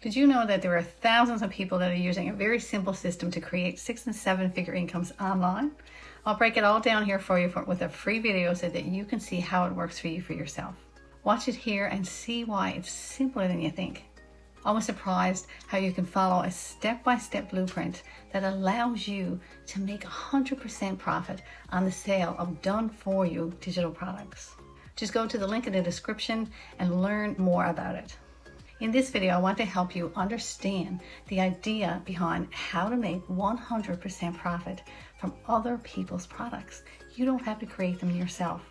Did you know that there are thousands of people that are using a very simple system to create 6 and 7 figure incomes online? I'll break it all down here for you with a free video so that you can see how it works for you for yourself. Watch it here and see why it's simpler than you think. I was surprised how you can follow a step-by-step blueprint that allows you to make 100% profit on the sale of done-for-you digital products. Just go to the link in the description and learn more about it. In this video, I want to help you understand the idea behind how to make 100% profit from other people's products. You don't have to create them yourself.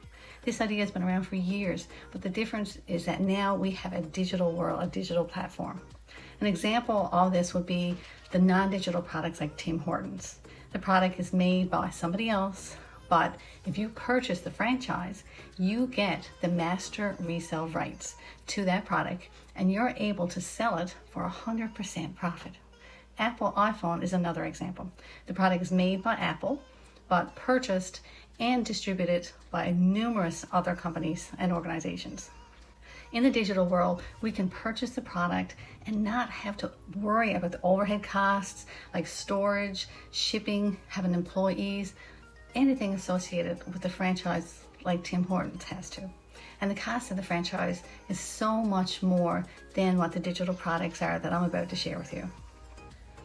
This idea has been around for years, but the difference is that now we have a digital world, a digital platform. An example of this would be the non-digital products like Tim Hortons. The product is made by somebody else, but if you purchase the franchise, you get the master resale rights to that product and you're able to sell it for 100% profit. Apple iPhone is another example. The product is made by Apple, but purchased and distributed by numerous other companies and organizations. In the digital world, we can purchase the product and not have to worry about the overhead costs like storage, shipping, having employees, anything associated with the franchise like Tim Hortons has to. And the cost of the franchise is so much more than what the digital products are that I'm about to share with you.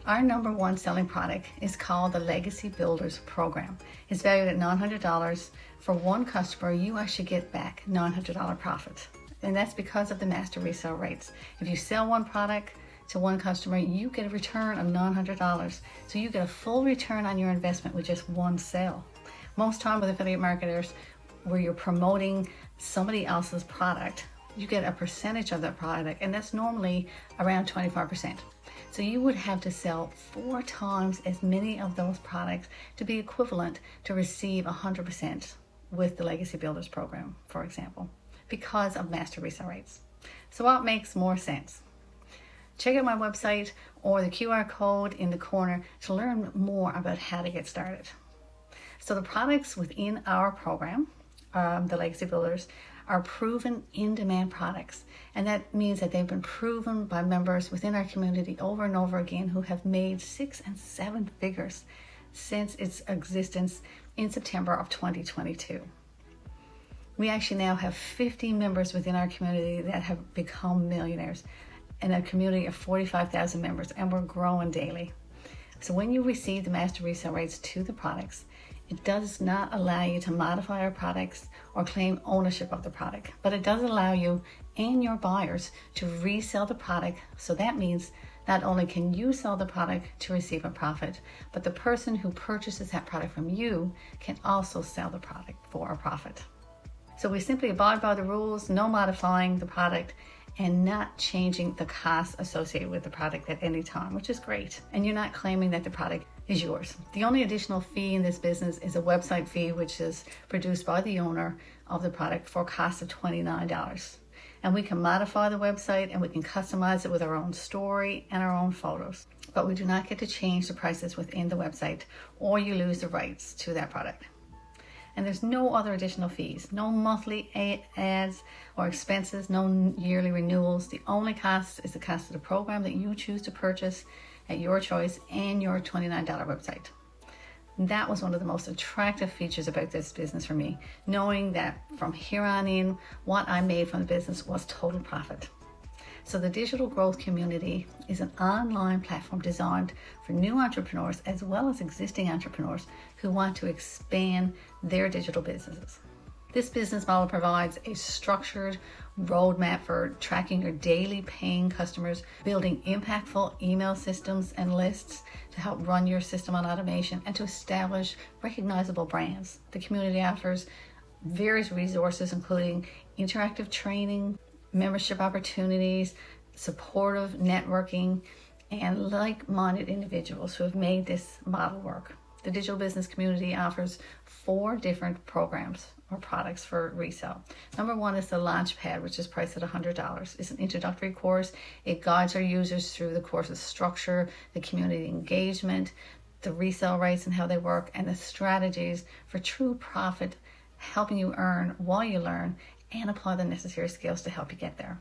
Our number one selling product is called the Legacy Builders Program. It's valued at $900. For one customer, you actually get back $900 profit. And that's because of the master resale rates. If you sell one product to one customer, you get a return of $900. So you get a full return on your investment with just one sale. Most time with affiliate marketers, where you're promoting somebody else's product, you get a percentage of that product, and that's normally around 25%. So you would have to sell 4 times as many of those products to be equivalent to receive 100% with the Legacy Builders Program, for example, because of master resale rates. So what makes more sense? Check out my website or the QR code in the corner to learn more about how to get started. So the products within our program, the Legacy Builders, are proven in-demand products, and that means that they've been proven by members within our community over and over again who have made 6 and 7 figures since its existence in September of 2022. We actually now have 50 members within our community that have become millionaires, and a community of 45,000 members, and we're growing daily. So when you receive the master resale rates to the products, it does not allow you to modify our products or claim ownership of the product, but it does allow you and your buyers to resell the product. So that means not only can you sell the product to receive a profit, but the person who purchases that product from you can also sell the product for a profit. So we simply abide by the rules, no modifying the product, and not changing the costs associated with the product at any time, which is great. And you're not claiming that the product is yours. The only additional fee in this business is a website fee, which is produced by the owner of the product for a cost of $29. And we can modify the website and we can customize it with our own story and our own photos. But we do not get to change the prices within the website, or you lose the rights to that product. And there's no other additional fees, no monthly ads or expenses, no yearly renewals. The only cost is the cost of the program that you choose to purchase at your choice and your $29 website. That was one of the most attractive features about this business for me, knowing that from here on in, what I made from the business was total profit. So the Digital Growth Community is an online platform designed for new entrepreneurs as well as existing entrepreneurs who want to expand their digital businesses. This business model provides a structured roadmap for tracking your daily paying customers, building impactful email systems and lists to help run your system on automation, and to establish recognizable brands. The community offers various resources, including interactive training, membership opportunities, supportive networking, and like-minded individuals who have made this model work. The digital business community offers 4 different programs or products for resale. Number 1 is the Launchpad, which is priced at $100. It's an introductory course. It guides our users through the course's structure, the community engagement, the resale rates and how they work, and the strategies for true profit, helping you earn while you learn and apply the necessary skills to help you get there.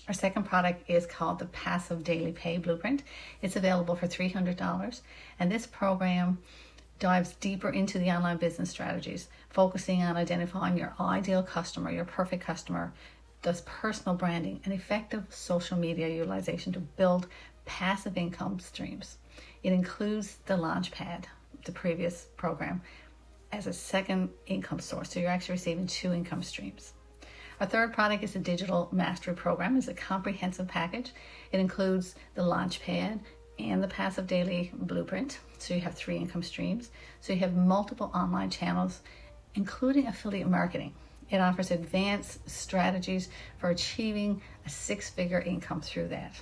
Our second product is called the Passive Daily Pay Blueprint. It's available for $300, and this program dives deeper into the online business strategies, focusing on identifying your ideal customer, your perfect customer, does personal branding and effective social media utilization to build passive income streams. It includes the Launchpad, the previous program, as a second income source. So you're actually receiving 2 income streams. Our third product is the Digital Mastery Program. It's a comprehensive package. It includes the Launchpad and the Passive Daily Blueprint. So you have 3 income streams. So you have multiple online channels, including affiliate marketing. It offers advanced strategies for achieving a 6-figure income through that.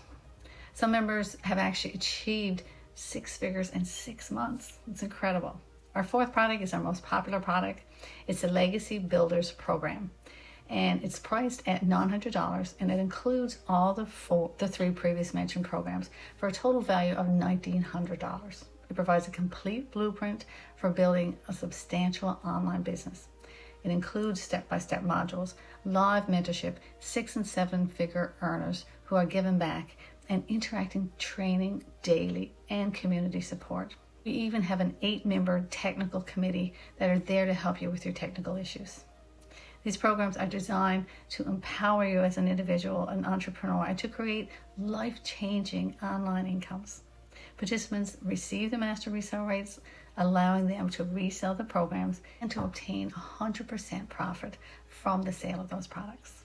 Some members have actually achieved 6 figures in 6 months. It's incredible. Our fourth product is our most popular product. It's the Legacy Builders Program, and it's priced at $900, and it includes all the 3 previous mentioned programs for a total value of $1,900. It provides a complete blueprint for building a substantial online business. It includes step-by-step modules, live mentorship, 6- and 7-figure earners who are given back, and interacting training daily and community support. We even have an 8-member technical committee that are there to help you with your technical issues. These programs are designed to empower you as an individual, an entrepreneur, and to create life-changing online incomes. Participants receive the master resale rates, allowing them to resell the programs and to obtain 100% profit from the sale of those products.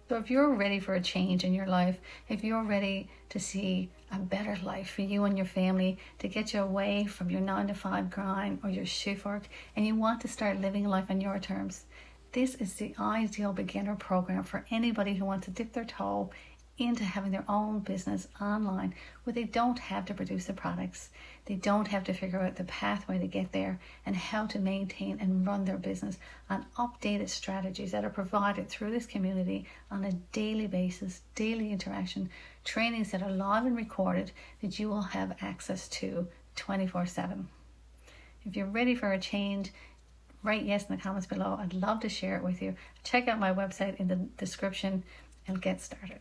So if you're ready for a change in your life, if you're ready to see a better life for you and your family, to get you away from your 9-to-5 grind or your shift work, and you want to start living life on your terms, this is the ideal beginner program for anybody who wants to dip their toe into having their own business online, where they don't have to produce the products, they don't have to figure out the pathway to get there, and how to maintain and run their business on updated strategies that are provided through this community on a daily basis, daily interaction, trainings that are live and recorded that you will have access to 24/7. If you're ready for a change, write yes in the comments below. I'd love to share it with you. Check out my website in the description and get started.